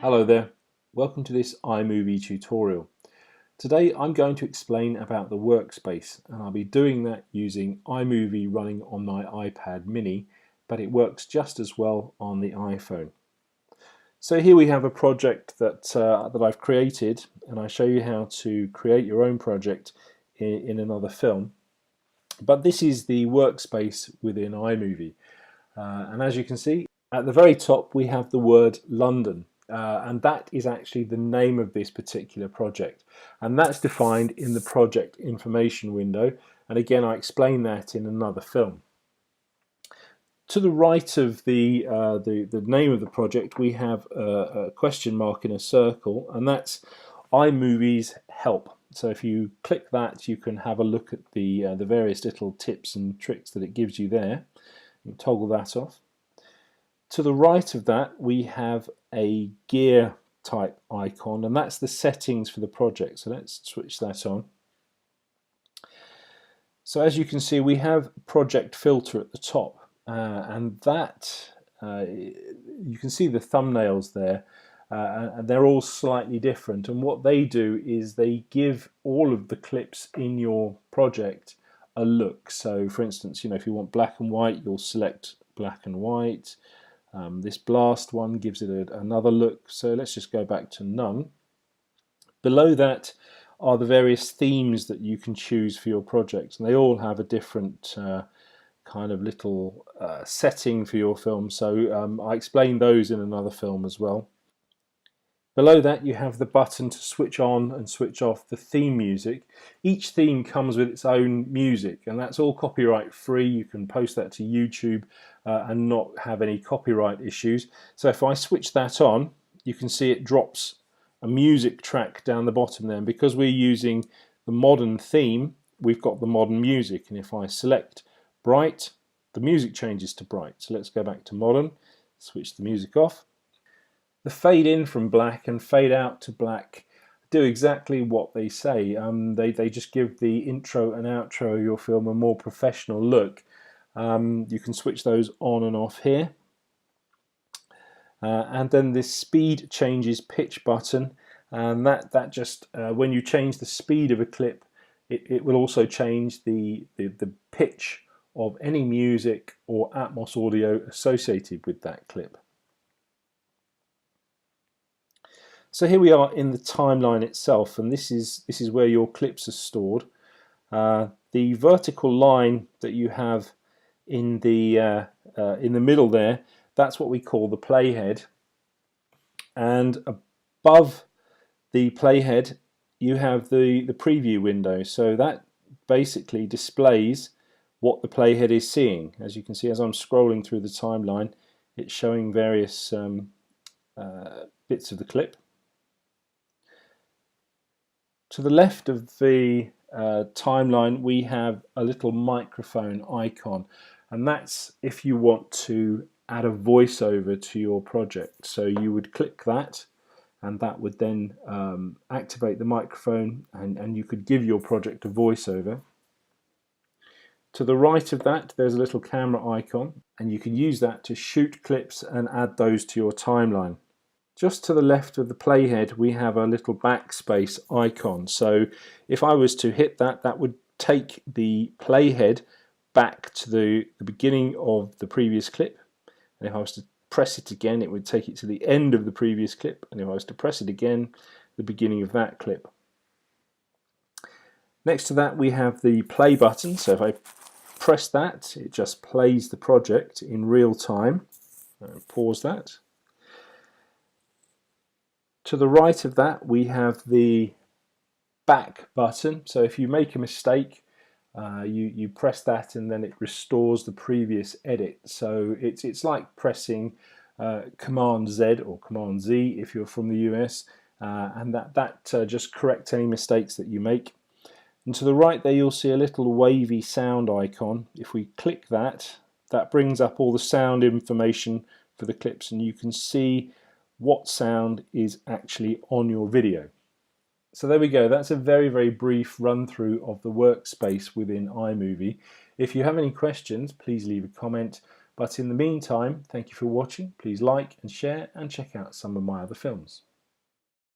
Hello there, welcome to this iMovie tutorial. Today I'm going to explain about the workspace, and I'll be doing that using iMovie running on my iPad mini, but it works just as well on the iPhone. So here we have a project that I've created, and I show you how to create your own project in another film. But this is the workspace within iMovie, and as you can see at the very top we have the word London. And that is actually the name of this particular project, and that's defined in the project information window, and again I explain that in another film. To the right of the name of the project we have a question mark in a circle, and that's iMovie's help. So if you click that you can have a look at the various little tips and tricks that it gives you there. You can toggle that off. To the right of that we have a gear type icon, and that's the settings for the project, so let's switch that on. So as you can see we have project filter at the top, and that you can see the thumbnails there, and they're all slightly different, and what they do is they give all of the clips in your project a look. So for instance, if you want black and white, you'll select black and white. This blast one gives it another look, so let's just go back to none. Below that are the various themes that you can choose for your project, and they all have a different kind of little setting for your film, so I explain those in another film as well. Below that you have the button to switch on and switch off the theme music. Each theme comes with its own music, and that's all copyright free. You can post that to YouTube and not have any copyright issues. So if I switch that on, you can see it drops a music track down the bottom there, and because we're using the modern theme we've got the modern music, and if I select bright the music changes to bright. So let's go back to modern, switch the music off. The fade in from black and fade out to black do exactly what they say. They just give the intro and outro of your film a more professional look. You can switch those on and off here. And then this speed changes pitch button, and that just when you change the speed of a clip, it will also change the pitch of any music or Atmos audio associated with that clip. So here we are in the timeline itself, and this is where your clips are stored. The vertical line that you have in the middle there, that's what we call the playhead, and above the playhead you have the preview window. So that basically displays what the playhead is seeing. As you can see, as I'm scrolling through the timeline, it's showing various bits of the clip. To the left of the timeline we have a little microphone icon, and that's if you want to add a voiceover to your project. So you would click that, and that would then activate the microphone, and you could give your project a voiceover. To the right of that there's a little camera icon, and you can use that to shoot clips and add those to your timeline. Just to the left of the playhead we have a little backspace icon, so if I was to hit that, that would take the playhead back to the beginning of the previous clip, and if I was to press it again it would take it to the end of the previous clip, and if I was to press it again, the beginning of that clip. Next to that we have the play button, so if I press that it just plays the project in real time. Pause that. To the right of that we have the back button, so if you make a mistake you press that and then it restores the previous edit. So it's like pressing Command Z or Command Z if you're from the US, and that just corrects any mistakes that you make. And to the right there you'll see a little wavy sound icon. If we click that, that brings up all the sound information for the clips, and you can see what sound is actually on your video. So there we go, that's a very brief run through of the workspace within iMovie. If you have any questions please leave a comment, But in the meantime, thank you for watching. Please like and share and check out some of my other films.